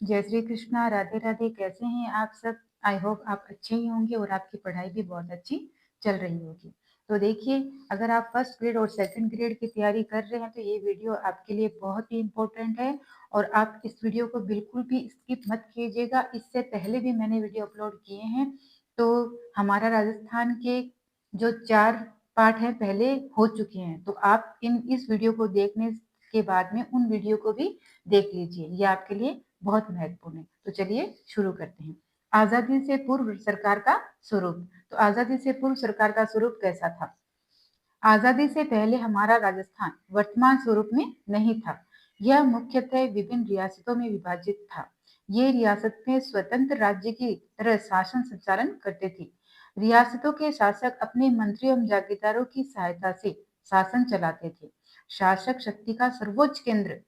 जय श्री कृष्णा, राधे राधे। कैसे हैं आप सब? आई होप आप अच्छे ही होंगे और आपकी पढ़ाई भी बहुत अच्छी चल रही होगी। तो देखिए, अगर आप फर्स्ट ग्रेड और सेकंड ग्रेड की तैयारी कर रहे हैं तो ये वीडियो आपके लिए बहुत ही इम्पोर्टेंट है और आप इस वीडियो को बिल्कुल भी स्किप मत कीजिएगा। इससे पहले भी मैंने वीडियो अपलोड किए हैं, तो हमारा राजस्थान के जो 4 पार्ट हैं पहले हो चुके हैं, तो आप इस वीडियो को देखने के बाद में उन वीडियो को भी देख लीजिए, ये आपके लिए बहुत महत्वपूर्ण है। तो चलिए शुरू करते हैं। आजादी से पूर्व सरकार का स्वरूप। तो आजादी से पूर्व सरकार का स्वरूप कैसा था? आजादी से पहले हमारा राजस्थान वर्तमान स्वरूप में नहीं था। यह मुख्यतः विभिन्न रियासतों में विभाजित था। ये रियासतें स्वतंत्र राज्य की तरह शासन संचालन करते थे। रियासतों के शासक अपने मंत्रियों एवं जागीरदारों की सहायता से शासन चलाते थे। शासक शक्ति का सर्वोच्च केंद्र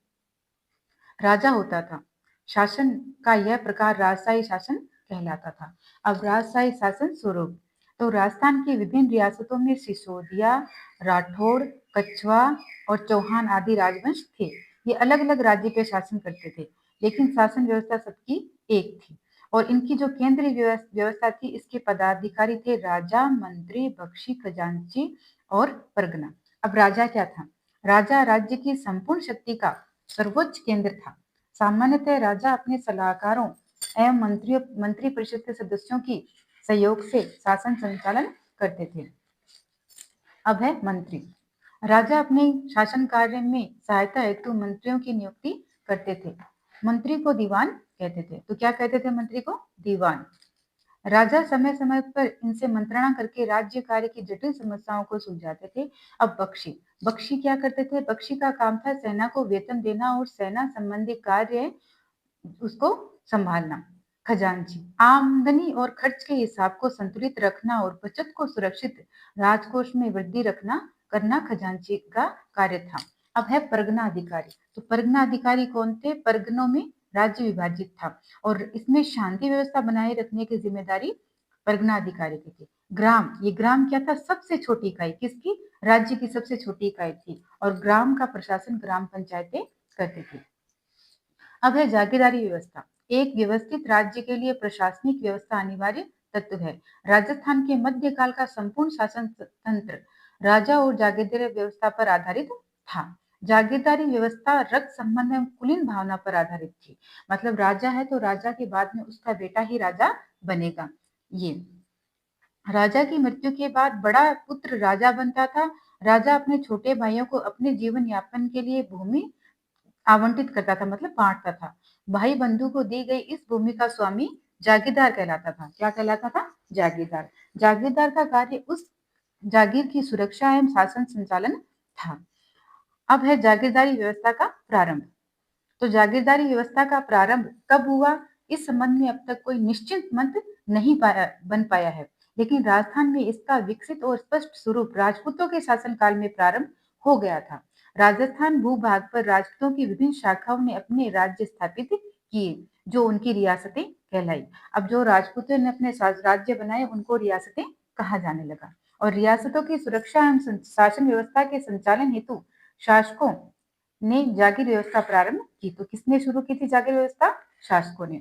राजा होता था। शासन का यह प्रकार राजशाही शासन कहलाता था। अब राजशाही शासन स्वरूप। तो राजस्थान की विभिन्न रियासतों में सिसोदिया, राठौड़, कछवा और चौहान आदि राजवंश थे। ये अलग अलग राज्य पे शासन करते थे, लेकिन शासन व्यवस्था सबकी एक थी। और इनकी जो केंद्रीय व्यवस्था थी, इसके पदाधिकारी थे राजा, मंत्री, बख्शी, खजांची और परगना। अब राजा क्या था? राजा राज्य की संपूर्ण शक्ति का सर्वोच्च केंद्र था। सामान्यतः राजा अपने सलाहकारों एवं मंत्री परिषद के सदस्यों की सहयोग से शासन संचालन करते थे। अब है मंत्री। राजा अपने शासन कार्य में सहायता हेतु मंत्रियों की नियुक्ति करते थे। मंत्री को दीवान कहते थे। तो क्या कहते थे मंत्री को? दीवान। राजा समय समय पर इनसे मंत्रणा करके राज्य कार्य की जटिल समस्याओं को सुलझाते थे। अब बख्शी। बख्शी क्या करते थे? बख्शी का काम था सेना को वेतन देना और सेना संबंधी कार्य उसको संभालना। खजांची आमदनी और खर्च के हिसाब को संतुलित रखना और बचत को सुरक्षित राजकोष में वृद्धि रखना करना खजांची का कार्य था। अब है परगना अधिकारी। तो परगना अधिकारी कौन थे? परगनों में राज्य विभाजित था और इसमें शांति व्यवस्था बनाए रखने की जिम्मेदारी परगना अधिकारी की थी। ग्राम, ये ग्राम क्या था? सबसे छोटी इकाई। किसकी? राज्य की सबसे छोटी इकाई थी और ग्राम का प्रशासन ग्राम पंचायतें करती थी। अब है जागीरदारी व्यवस्था। एक व्यवस्थित राज्य के लिए प्रशासनिक व्यवस्था अनिवार्य तत्व है। राजस्थान के मध्यकाल का संपूर्ण शासन तंत्र राजा और जागीरदारी व्यवस्था पर आधारित था। जागीरदारी व्यवस्था रक्त संबंध एवं कुलीन भावना पर आधारित थी। मतलब राजा है तो राजा के बाद में उसका बेटा ही राजा बनेगा। ये राजा की मृत्यु के बाद बड़ा पुत्र राजा बनता था। राजा अपने छोटे भाइयों को अपने जीवन यापन के लिए भूमि आवंटित करता था, मतलब बांटता था। भाई बंधु को दी गई इस भूमि का स्वामी जागीरदार कहलाता था। क्या कहलाता था? जागीरदार। जागीरदार का कार्य उस जागीर की सुरक्षा एवं शासन संचालन था। अब है जागीरदारी व्यवस्था का प्रारंभ। तो जागीरदारी व्यवस्था का प्रारंभ कब हुआ, इस संबंध में अब तक कोई निश्चित मत नहीं बन पाया है, लेकिन राजस्थान में इसका विकसित और स्पष्ट स्वरूप राजपूतों के शासनकाल में प्रारंभ हो गया था। राजस्थान भूभाग पर राजपूतों की विभिन्न शाखाओं ने अपने राज्य स्थापित किए, जो उनकी रियासतें कहलाई। अब जो राजपूतों ने अपने राज्य बनाए उनको रियासतें कहा जाने लगा। और रियासतों की सुरक्षा एवं शासन व्यवस्था के संचालन हेतु शासकों ने जागीर व्यवस्था प्रारंभ की। तो किसने शुरू की थी जागीर व्यवस्था? शासकों ने।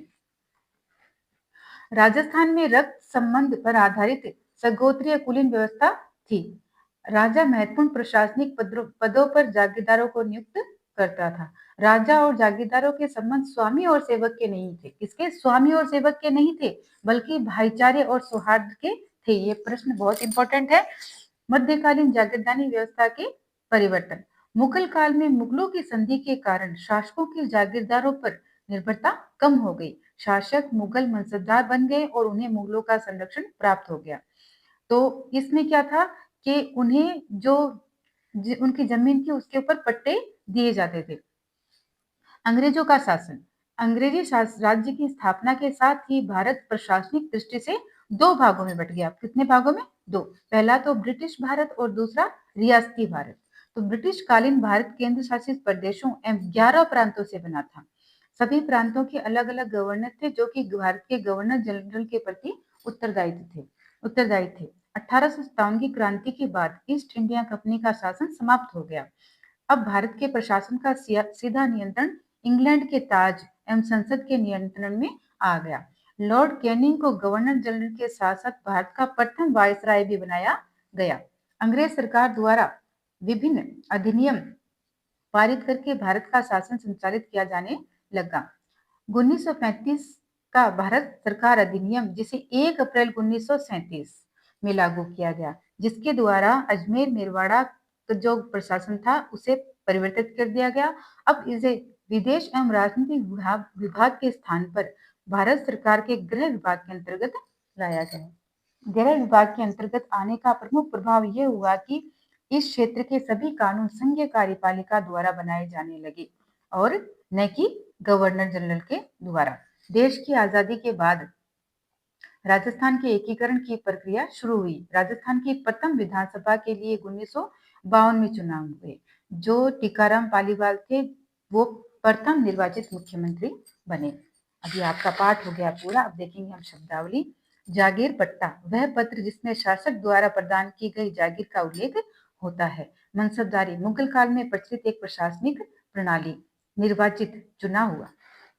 राजस्थान में रक्त संबंध पर आधारित सगोत्रीय कुलीन व्यवस्था थी। राजा महत्वपूर्ण प्रशासनिक पदों पर जागीरदारों को नियुक्त करता था। राजा और जागीरदारों के संबंध स्वामी और सेवक के नहीं थे। किसके? स्वामी और सेवक के नहीं थे, बल्कि भाईचारे और सौहार्द के थे। ये प्रश्न बहुत इंपॉर्टेंट है। मध्यकालीन जागीरदारी व्यवस्था के परिवर्तन। मुगल काल में मुगलों की संधि के कारण शासकों की जागीरदारों पर निर्भरता कम हो गई। शासक मुगल मनसबदार बन गए और उन्हें मुगलों का संरक्षण प्राप्त हो गया। तो इसमें क्या था कि उन्हें जो उनकी जमीन थी उसके ऊपर पट्टे दिए जाते थे। अंग्रेजों का शासन। अंग्रेजी राज्य की स्थापना के साथ ही भारत प्रशासनिक दृष्टि से दो भागों में बट गया। कितने भागों में? दो। पहला तो ब्रिटिश भारत और दूसरा रियासती भारत। तो ब्रिटिश कालीन भारत केंद्र शासित प्रदेशों एवं 11 प्रांतों से बना था। सभी प्रांतों के अलग अलग गवर्नर थे, जो कि भारत के गवर्नर जनरल के प्रति उत्तरदायी थे। 1857 की क्रांति के बाद ईस्ट इंडिया कंपनी का शासन समाप्त हो गया। अब भारत के प्रशासन का सीधा नियंत्रण इंग्लैंड के ताज एवं संसद के नियंत्रण में आ गया। लॉर्ड कैनिंग को गवर्नर जनरल के साथ साथ भारत का प्रथम वायसराय भी बनाया गया। अंग्रेज सरकार द्वारा विभिन्न अधिनियम पारित करके भारत का शासन संचालित किया जाने लगा। 1935 का भारत सरकार अधिनियम जिसे 1 अप्रैल 1937 में लागू किया गया, जिसके द्वारा अजमेर मेरवाड़ा का जो प्रशासन था उसे परिवर्तित कर दिया गया। अब इसे विदेश एवं राजनीतिक विभाग के स्थान पर भारत सरकार के गृह विभाग के अंतर्गत लाया गया। गृह विभाग के अंतर्गत आने का प्रमुख प्रभाव यह हुआ कि इस क्षेत्र के सभी कानून संघीय कार्यपालिका द्वारा बनाए जाने लगे और न कि गवर्नर जनरल के द्वारा। देश की आजादी के बाद राजस्थान के एकीकरण की प्रक्रिया शुरू हुई। राजस्थान की प्रथम विधानसभा के लिए 1952 में चुनाव हुए। जो टीकाराम पालीवाल थे वो प्रथम निर्वाचित मुख्यमंत्री बने। अभी आपका पाठ हो गया पूरा। अब देखेंगे हम शब्दावली। जागीर पट्टा वह पत्र जिसमें शासक द्वारा प्रदान की गई जागीर का उल्लेख होता है। मनसबदारी मुगल काल में प्रचलित एक प्रशासनिक प्रणाली। निर्वाचित चुनाव हुआ।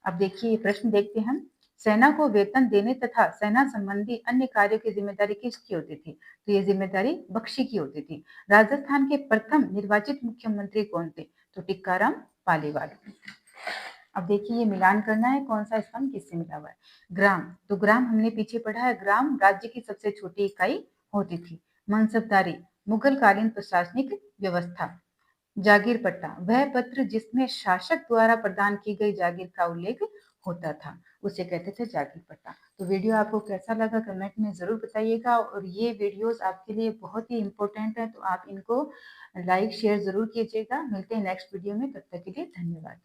अब देखिए प्रश्न देखते हैं हम। सेना को वेतन देने तथा सेना संबंधी अन्य कार्यों की जिम्मेदारी किसकी होती थी? तो ये जिम्मेदारी बख्शी की होती थी। राजस्थान के प्रथम निर्वाचित मुख्यमंत्री कौन थे? तो टीकाराम पालीवाल। अब देखिए ये मिलान करना है, कौन सा स्तंभ किससे मिला हुआ है। ग्राम, तो ग्राम हमने पीछे पढ़ा है, ग्राम राज्य की सबसे छोटी इकाई होती थी। मनसबदारी मुगल कालीन प्रशासनिक व्यवस्था। जागीर पट्टा वह पत्र जिसमें शासक द्वारा प्रदान की गई जागीर का उल्लेख होता था, उसे कहते थे जागीर पट्टा। तो वीडियो आपको कैसा लगा कमेंट में जरूर बताइएगा, और ये वीडियोस आपके लिए बहुत ही इंपॉर्टेंट है, तो आप इनको लाइक शेयर जरूर कीजिएगा। मिलते हैं नेक्स्ट वीडियो में, तब तक के लिए धन्यवाद।